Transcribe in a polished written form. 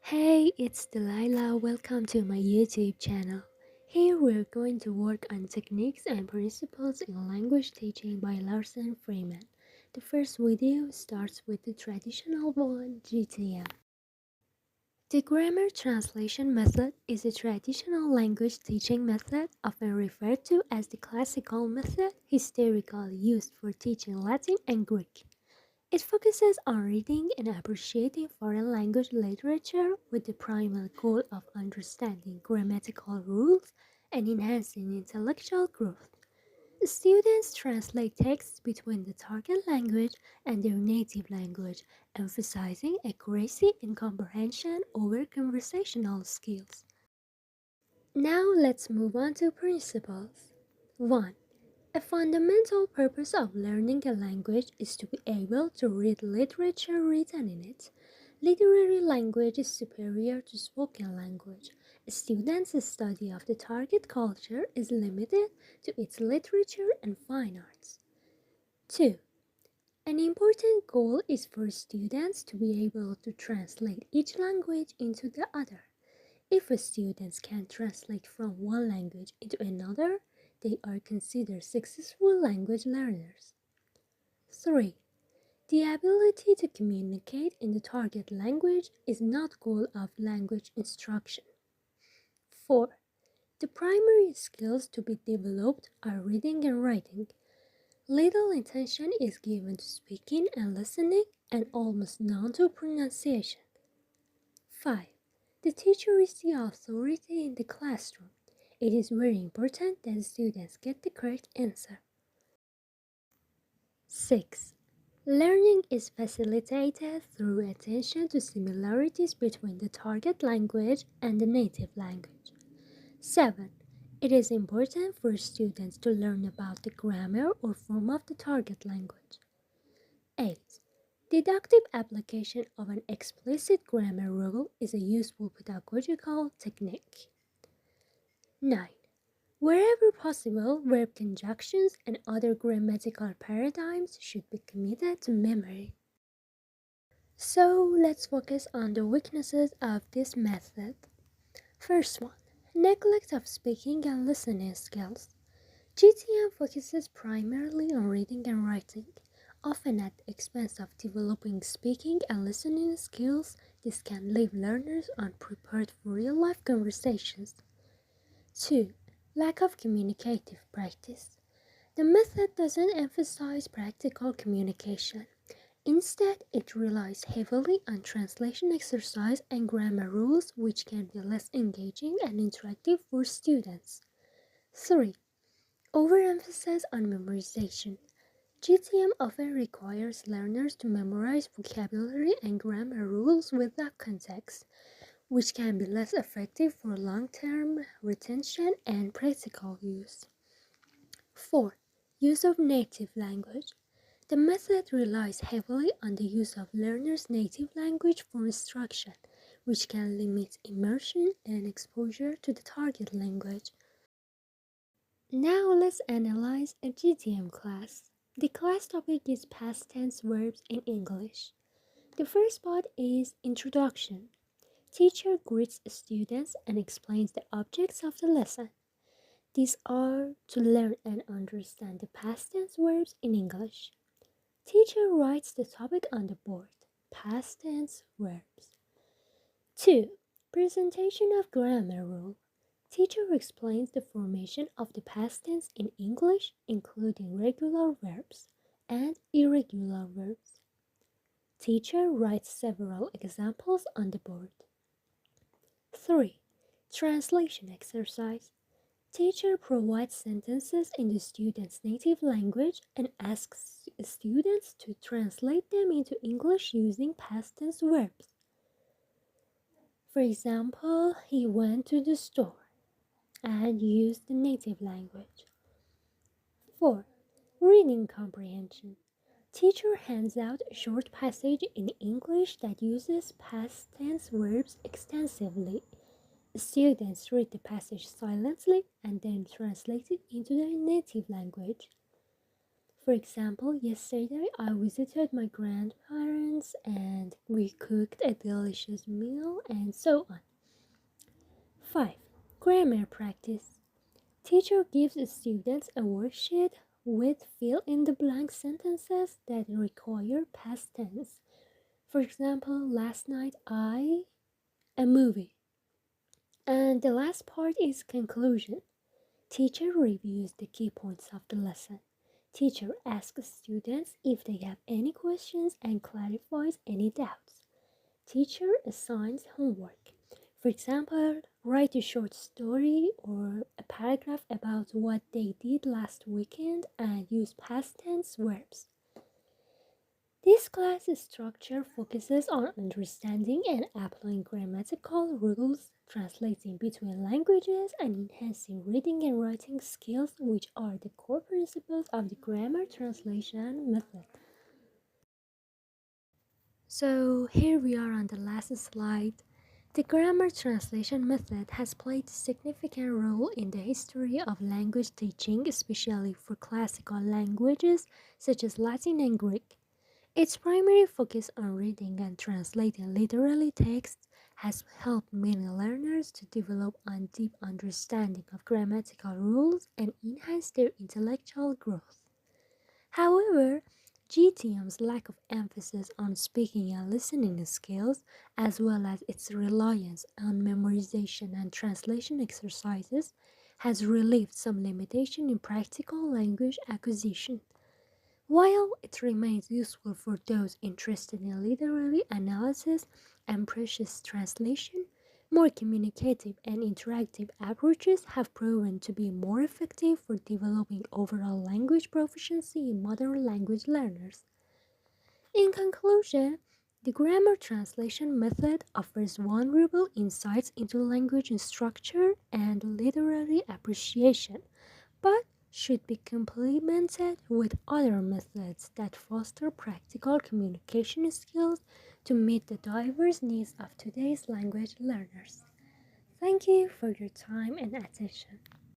Hey, it's Delilah. Welcome to my YouTube channel. Here we're going to work on techniques and principles in language teaching by Larsen Freeman. The first video starts with the traditional one, GTM. The grammar translation method is a traditional language teaching method often referred to as the classical method, historically used for teaching Latin and Greek. It focuses on reading and appreciating foreign language literature with the primary goal of understanding grammatical rules and enhancing intellectual growth. Students translate texts between the target language and their native language, emphasizing accuracy and comprehension over conversational skills. Now let's move on to principles. 1. A fundamental purpose of learning a language is to be able to read literature written in it. Literary language is superior to spoken language. A student's study of the target culture is limited to its literature and fine arts. 2. An important goal is for students to be able to translate each language into the other. If students can translate from one language into another, they are considered successful language learners. 3. The ability to communicate in the target language is not goal of language instruction. 4. The primary skills to be developed are reading and writing. Little attention is given to speaking and listening and almost none to pronunciation. 5. The teacher is the authority in the classroom. It is very important that students get the correct answer. 6. Learning is facilitated through attention to similarities between the target language and the native language. 7. It is important for students to learn about the grammar or form of the target language. 8. Deductive application of an explicit grammar rule is a useful pedagogical technique. 9. Wherever possible, verb conjunctions and other grammatical paradigms should be committed to memory. So let's focus on the weaknesses of this method. First one, neglect of speaking and listening skills. GTM focuses primarily on reading and writing, often at the expense of developing speaking and listening skills. This can leave learners unprepared for real-life conversations. 2. Lack of communicative practice. The method doesn't emphasize practical communication. Instead, it relies heavily on translation exercise and grammar rules, which can be less engaging and interactive for students. 3. Overemphasis on memorization. GTM often requires learners to memorize vocabulary and grammar rules without context, which can be less effective for long-term retention and practical use. 4. Use of native language. The method relies heavily on the use of learners' native language for instruction, which can limit immersion and exposure to the target language. Now let's analyze a GTM class. The class topic is past tense verbs in English. The first part is Introduction. Teacher greets students and explains the objects of the lesson. These are to learn and understand the past tense verbs in English. Teacher writes the topic on the board. Past tense verbs. 2. Presentation of grammar rule. Teacher explains the formation of the past tense in English, including regular verbs and irregular verbs. Teacher writes several examples on the board. 3. Translation exercise. Teacher provides sentences in the student's native language and asks students to translate them into English using past tense verbs. For example, he went to the store and used the native language. 4. Reading comprehension. Teacher hands out a short passage in English that uses past tense verbs extensively. Students read the passage silently and then translate it into their native language. For example, yesterday I visited my grandparents and we cooked a delicious meal and so on. 5. Grammar practice. Teacher gives students a worksheet with fill in the blank sentences that require past tense. For example, last night I a movie. And the last part is conclusion. Teacher reviews the key points of the lesson. Teacher asks students if they have any questions and clarifies any doubts. Teacher assigns homework. For example, write a short story or a paragraph about what they did last weekend and use past tense verbs. This class structure focuses on understanding and applying grammatical rules, translating between languages, and enhancing reading and writing skills, which are the core principles of the grammar translation method. So, here we are on the last slide. The grammar translation method has played a significant role in the history of language teaching, especially for classical languages such as Latin and Greek. Its primary focus on reading and translating literary texts has helped many learners to develop a deep understanding of grammatical rules and enhance their intellectual growth. However, GTM's lack of emphasis on speaking and listening skills, as well as its reliance on memorization and translation exercises, has relieved some limitation in practical language acquisition. While it remains useful for those interested in literary analysis and precious translation, more communicative and interactive approaches have proven to be more effective for developing overall language proficiency in modern language learners. In conclusion, the grammar translation method offers vulnerable insights into language structure and literary appreciation, but should be complemented with other methods that foster practical communication skills to meet the diverse needs of today's language learners. Thank you for your time and attention.